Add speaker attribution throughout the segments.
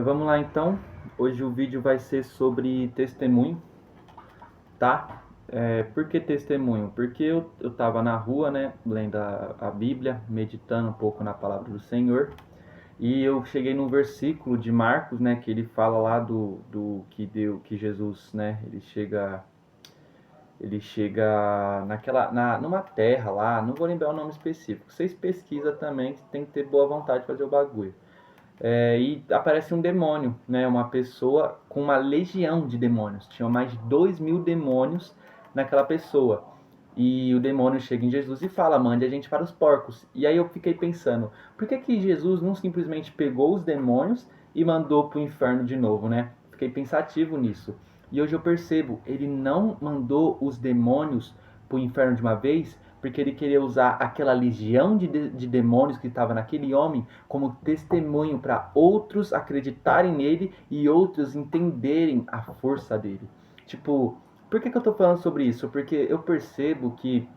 Speaker 1: Vamos lá então. Hoje o vídeo vai ser sobre testemunho, tá? Por que testemunho? Porque eu tava na rua, né, lendo a Bíblia, meditando um pouco na palavra do Senhor, e eu cheguei num versículo de Marcos, né, que ele fala lá do que Jesus, né, ele chega numa terra lá, não vou lembrar o nome específico. Vocês pesquisam também, tem que ter boa vontade de fazer o bagulho. E aparece um demônio, né? Uma pessoa com uma legião de demônios. Tinha mais de 2.000 demônios naquela pessoa. E o demônio chega em Jesus e fala: mande a gente para os porcos. E aí eu fiquei pensando: por que Jesus não simplesmente pegou os demônios e mandou para o inferno de novo, né? Fiquei pensativo nisso. E hoje eu percebo: ele não mandou os demônios para o inferno de uma vez, porque ele queria usar aquela legião de demônios que estava naquele homem como testemunho para outros acreditarem nele e outros entenderem a força dele. Tipo, por que eu tô falando sobre isso? Porque eu percebo que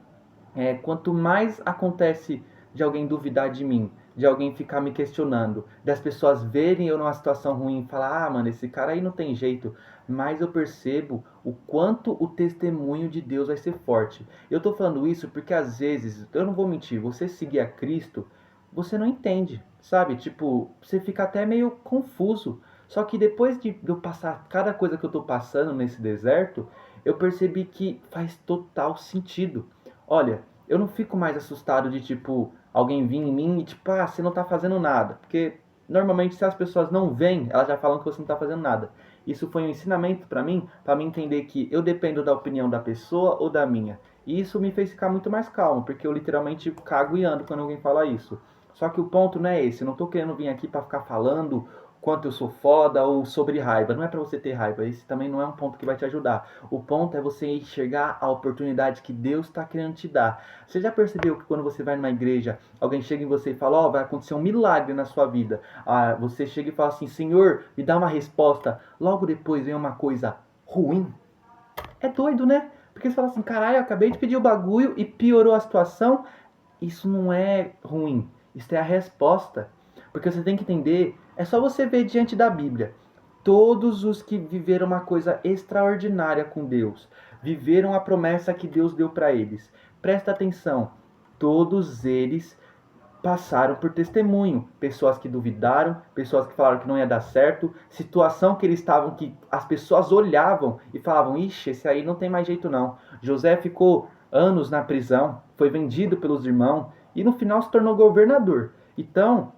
Speaker 1: quanto mais acontece de alguém duvidar de mim, de alguém ficar me questionando, das pessoas verem eu numa situação ruim e falar: ah, mano, esse cara aí não tem jeito, mais eu percebo o quanto o testemunho de Deus vai ser forte. Eu tô falando isso porque às vezes, eu não vou mentir, você seguir a Cristo, você não entende, sabe? Tipo, você fica até meio confuso. Só que depois de eu passar cada coisa que eu tô passando nesse deserto, eu percebi que faz total sentido. Olha, eu não fico mais assustado de, tipo, alguém vir em mim e, tipo, ah, você não tá fazendo nada. Porque, normalmente, se as pessoas não veem, elas já falam que você não tá fazendo nada. Isso foi um ensinamento pra mim entender que eu dependo da opinião da pessoa ou da minha. E isso me fez ficar muito mais calmo, porque eu literalmente cago e ando quando alguém fala isso. Só que o ponto não é esse, eu não tô querendo vir aqui pra ficar falando quanto eu sou foda ou sobre raiva. Não é pra você ter raiva, esse também não é um ponto que vai te ajudar. O ponto é você enxergar a oportunidade que Deus está querendo te dar. Você já percebeu que quando você vai numa igreja, alguém chega em você e fala: ó, vai acontecer um milagre na sua vida. Você chega e fala assim: Senhor, me dá uma resposta. Logo depois vem uma coisa ruim. É doido, né? Porque você fala assim: caralho, eu acabei de pedir o bagulho e piorou a situação. Isso não é ruim. Isso é a resposta. Porque você tem que entender, é só você ver diante da Bíblia. Todos os que viveram uma coisa extraordinária com Deus, viveram a promessa que Deus deu para eles. Presta atenção, todos eles passaram por testemunho. Pessoas que duvidaram, pessoas que falaram que não ia dar certo, situação que eles estavam que as pessoas olhavam e falavam: ixi, esse aí não tem mais jeito não. José ficou anos na prisão, foi vendido pelos irmãos e no final se tornou governador. Então,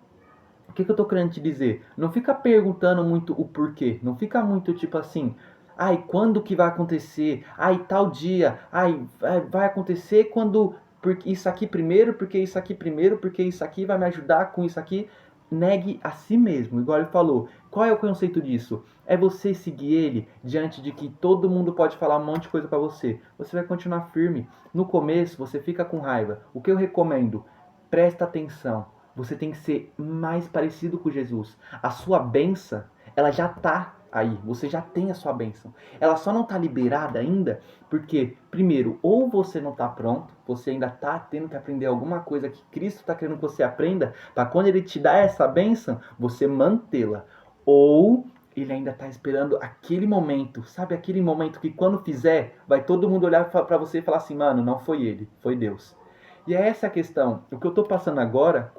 Speaker 1: o que eu tô querendo te dizer? Não fica perguntando muito o porquê. Não fica muito tipo assim: ai, quando que vai acontecer? Ai, tal dia. Ai, vai acontecer quando. Porque isso aqui primeiro, porque isso aqui primeiro, porque isso aqui vai me ajudar com isso aqui. Negue a si mesmo, igual ele falou. Qual é o conceito disso? É você seguir ele diante de que todo mundo pode falar um monte de coisa pra você. Você vai continuar firme. No começo, você fica com raiva. O que eu recomendo? Presta atenção. Você tem que ser mais parecido com Jesus. A sua benção, ela já tá aí. Você já tem a sua benção. Ela só não tá liberada ainda porque, primeiro, ou você não tá pronto, você ainda tá tendo que aprender alguma coisa que Cristo tá querendo que você aprenda, para quando ele te dá essa benção, você mantê-la. Ou ele ainda tá esperando aquele momento, sabe aquele momento que quando fizer, vai todo mundo olhar para você e falar assim: mano, não foi ele, foi Deus. E é essa a questão. O que eu estou passando agora,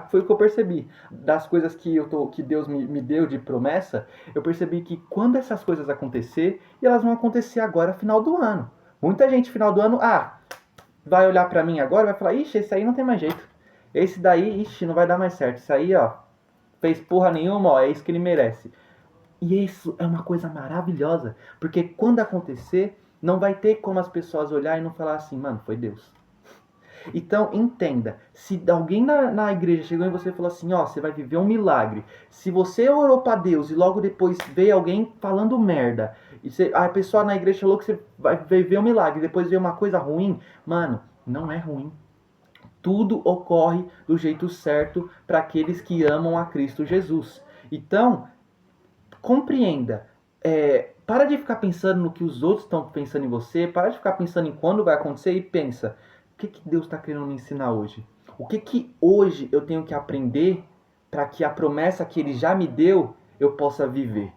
Speaker 1: foi o que eu percebi das coisas que Deus me deu de promessa, eu percebi que quando essas coisas acontecer, e elas vão acontecer agora, final do ano. Muita gente, final do ano, vai olhar para mim agora e vai falar: ixi, esse aí não tem mais jeito. Esse daí, ixi, não vai dar mais certo. Isso aí, ó, fez porra nenhuma, ó, é isso que ele merece. E isso é uma coisa maravilhosa, porque quando acontecer, não vai ter como as pessoas olhar e não falar assim: mano, foi Deus. Então, entenda, se alguém na igreja chegou em você e falou assim: ó, você vai viver um milagre. Se você orou para Deus e logo depois veio alguém falando merda, e a pessoa na igreja falou que você vai viver um milagre, e depois veio uma coisa ruim, mano, não é ruim. Tudo ocorre do jeito certo para aqueles que amam a Cristo Jesus. Então, compreenda. Para de ficar pensando no que os outros estão pensando em você, para de ficar pensando em quando vai acontecer e pensa: o que Deus está querendo me ensinar hoje? O que hoje eu tenho que aprender para que a promessa que Ele já me deu eu possa viver.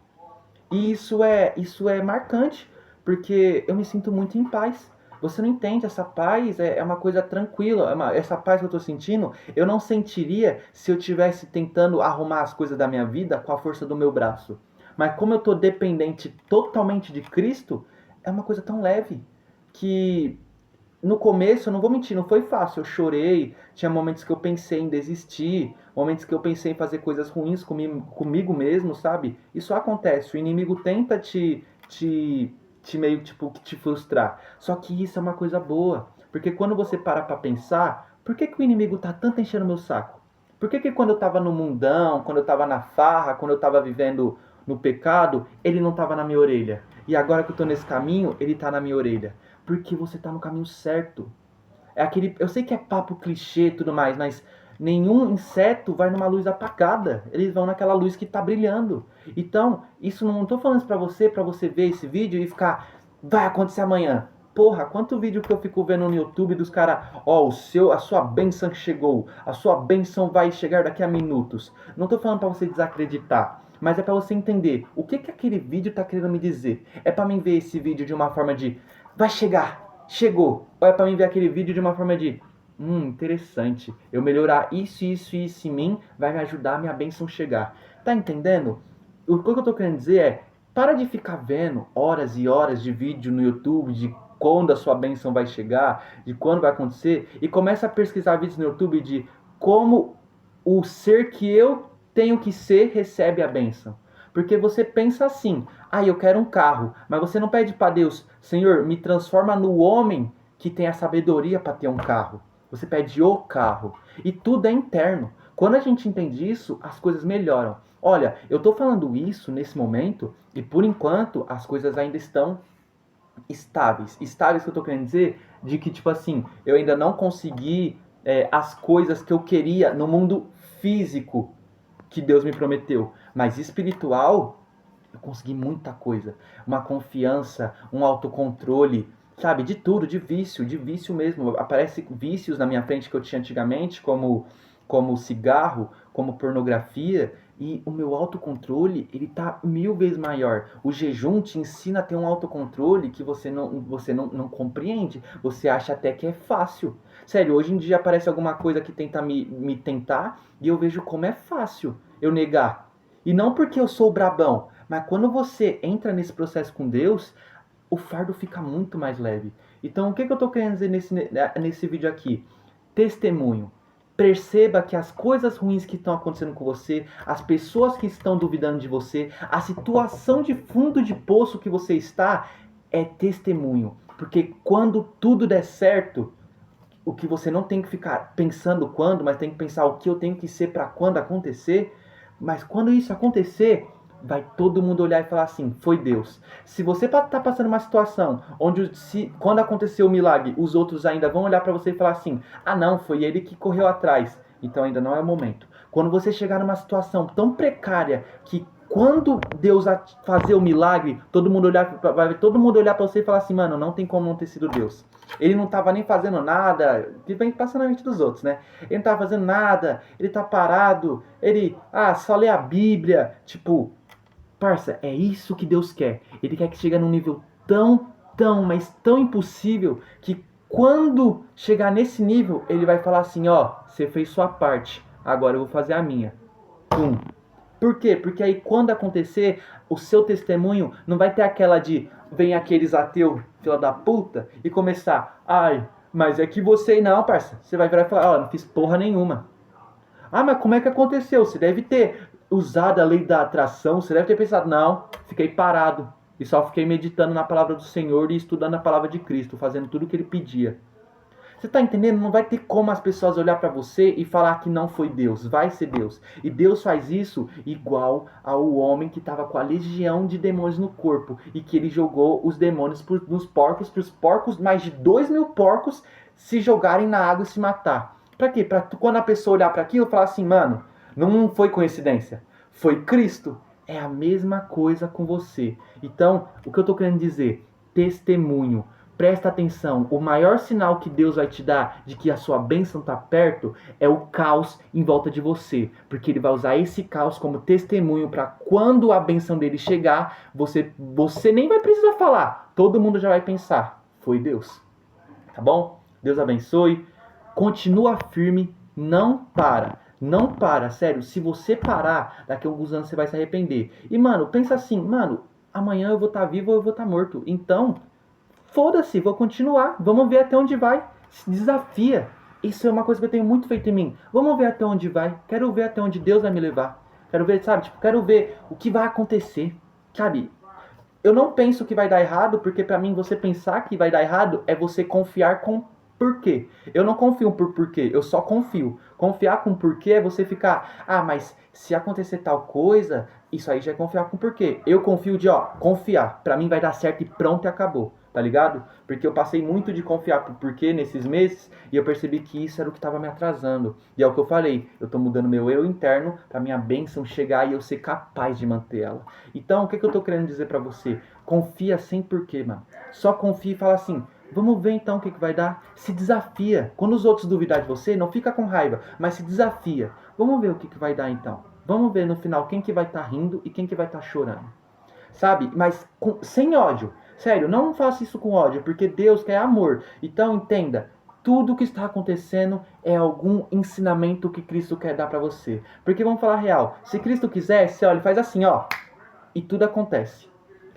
Speaker 1: E isso é marcante, porque eu me sinto muito em paz. Você não entende, essa paz é uma coisa tranquila. Essa paz que eu estou sentindo, eu não sentiria se eu estivesse tentando arrumar as coisas da minha vida com a força do meu braço. Mas como eu estou dependente totalmente de Cristo, é uma coisa tão leve que no começo, eu não vou mentir, não foi fácil. Eu chorei, tinha momentos que eu pensei em desistir, momentos que eu pensei em fazer coisas ruins comigo mesmo, sabe? Isso acontece, o inimigo tenta te meio tipo que te frustrar. Só que isso é uma coisa boa, porque quando você para pra pensar, por que que o inimigo tá tanto enchendo meu saco? Por que que quando eu tava no mundão, quando eu tava na farra, quando eu tava vivendo no pecado, ele não tava na minha orelha? E agora que eu tô nesse caminho, ele tá na minha orelha. Porque você tá no caminho certo. É aquele, eu sei que é papo clichê e tudo mais, mas nenhum inseto vai numa luz apagada. Eles vão naquela luz que tá brilhando. Então, isso não tô falando isso pra você ver esse vídeo e ficar, vai acontecer amanhã. Porra, quanto vídeo que eu fico vendo no YouTube dos caras, ó, a sua bênção chegou, a sua bênção vai chegar daqui a minutos. Não tô falando pra você desacreditar, mas é pra você entender o que que aquele vídeo tá querendo me dizer. É pra mim ver esse vídeo de uma forma de, vai chegar, chegou. Ou é pra mim ver aquele vídeo de uma forma de, interessante. Eu melhorar isso em mim vai me ajudar a minha bênção chegar. Tá entendendo? O que eu tô querendo dizer é, para de ficar vendo horas e horas de vídeo no YouTube de quando a sua bênção vai chegar, de quando vai acontecer, e começa a pesquisar vídeos no YouTube de como o ser que eu tenho que ser recebe a bênção. Porque você pensa assim, eu quero um carro, mas você não pede para Deus, Senhor, me transforma no homem que tem a sabedoria para ter um carro. Você pede o carro. E tudo é interno. Quando a gente entende isso, as coisas melhoram. Olha, eu tô falando isso nesse momento e por enquanto as coisas ainda estão estáveis. Estáveis que eu tô querendo dizer de que, tipo assim, eu ainda não consegui as coisas que eu queria no mundo físico que Deus me prometeu. Mas espiritual, eu consegui muita coisa. Uma confiança, um autocontrole, sabe? De tudo, de vício mesmo. Aparece vícios na minha frente que eu tinha antigamente, como cigarro, como pornografia, e o meu autocontrole, ele tá 1000 vezes maior. O jejum te ensina a ter um autocontrole que você não compreende. Você acha até que é fácil. Sério, hoje em dia aparece alguma coisa que tenta me tentar e eu vejo como é fácil eu negar. E não porque eu sou brabão, mas quando você entra nesse processo com Deus, o fardo fica muito mais leve. Então, o que eu estou querendo dizer nesse vídeo aqui? Testemunho. Perceba que as coisas ruins que estão acontecendo com você, as pessoas que estão duvidando de você, a situação de fundo de poço que você está, é testemunho. Porque quando tudo der certo, o que você não tem que ficar pensando quando, mas tem que pensar o que eu tenho que ser para quando acontecer. Mas quando isso acontecer, vai todo mundo olhar e falar assim, foi Deus. Se você tá passando uma situação onde quando aconteceu o milagre, os outros ainda vão olhar para você e falar assim, não, foi ele que correu atrás. Então ainda não é o momento. Quando você chegar numa situação tão precária que quando Deus fazer o milagre, vai todo mundo olhar para você e falar assim, mano, não tem como não ter sido Deus. Ele não estava nem fazendo nada, que vem passando na mente dos outros, né? Ele não estava fazendo nada, ele tá parado, ele, só lê a Bíblia. Tipo, parça, é isso que Deus quer. Ele quer que chegue num nível mas tão impossível, que quando chegar nesse nível, ele vai falar assim, você fez sua parte, agora eu vou fazer a minha. Pum. Por quê? Porque aí quando acontecer, o seu testemunho não vai ter aquela de vem aqueles ateus, fila da puta, e começar, mas é que você não, parça. Você vai virar e falar, não fiz porra nenhuma. Mas como é que aconteceu? Você deve ter usado a lei da atração, você deve ter pensado, não, fiquei parado. E só fiquei meditando na palavra do Senhor e estudando a palavra de Cristo, fazendo tudo o que ele pedia. Você tá entendendo? Não vai ter como as pessoas olhar para você e falar que não foi Deus. Vai ser Deus. E Deus faz isso igual ao homem que estava com a legião de demônios no corpo. E que ele jogou os demônios nos porcos, para os porcos, mais de 2.000 porcos, se jogarem na água e se matar. Para quê? Para quando a pessoa olhar para aquilo e falar assim, mano, não foi coincidência. Foi Cristo. É a mesma coisa com você. Então, o que eu tô querendo dizer? Testemunho. presta atenção, o maior sinal que Deus vai te dar de que a sua bênção está perto é o caos em volta de você. Porque Ele vai usar esse caos como testemunho para quando a bênção dele chegar, você nem vai precisar falar. Todo mundo já vai pensar, foi Deus. Tá bom? Deus abençoe. Continua firme, não para. Não para, sério. Se você parar, daqui a alguns anos você vai se arrepender. E, mano, pensa assim, mano, amanhã eu vou estar vivo ou eu vou estar morto. Então, foda-se, vou continuar. Vamos ver até onde vai. Se desafia. Isso é uma coisa que eu tenho muito feito em mim. Vamos ver até onde vai. Quero ver até onde Deus vai me levar. Quero ver, sabe? Tipo, quero ver o que vai acontecer. Sabe? Eu não penso que vai dar errado, porque pra mim você pensar que vai dar errado é você confiar com porquê. Eu não confio por porquê, eu só confio. Confiar com porquê é você ficar, mas se acontecer tal coisa, isso aí já é confiar com porquê. Eu confio de, confiar. Pra mim vai dar certo e pronto e acabou. Tá ligado? Porque eu passei muito de confiar por porquê nesses meses e eu percebi que isso era o que estava me atrasando. E é o que eu falei, eu tô mudando meu eu interno pra minha bênção chegar e eu ser capaz de manter ela. Então, o que eu tô querendo dizer pra você? Confia sem porquê, mano. Só confia e fala assim, vamos ver então o que vai dar. Se desafia. Quando os outros duvidar de você, não fica com raiva, mas se desafia. Vamos ver o que vai dar então. Vamos ver no final quem que vai estar rindo e quem que vai estar chorando. Sabe? Mas sem ódio. Sério, não faça isso com ódio, porque Deus quer amor. Então entenda, tudo que está acontecendo é algum ensinamento que Cristo quer dar pra você. Porque vamos falar real, se Cristo quisesse, olha, ele faz assim, e tudo acontece.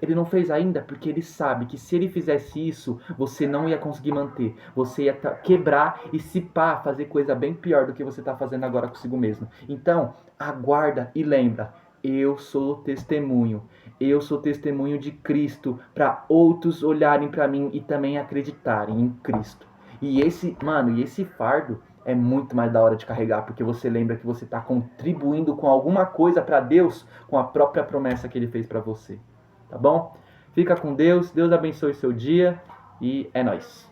Speaker 1: Ele não fez ainda porque ele sabe que se ele fizesse isso, você não ia conseguir manter. Você ia quebrar e se pá, fazer coisa bem pior do que você está fazendo agora consigo mesmo. Então, aguarda e lembra, eu sou testemunho. Eu sou testemunho de Cristo para outros olharem para mim e também acreditarem em Cristo. E esse fardo é muito mais da hora de carregar, porque você lembra que você está contribuindo com alguma coisa para Deus, com a própria promessa que Ele fez para você. Tá bom? Fica com Deus, Deus abençoe seu dia e é nóis.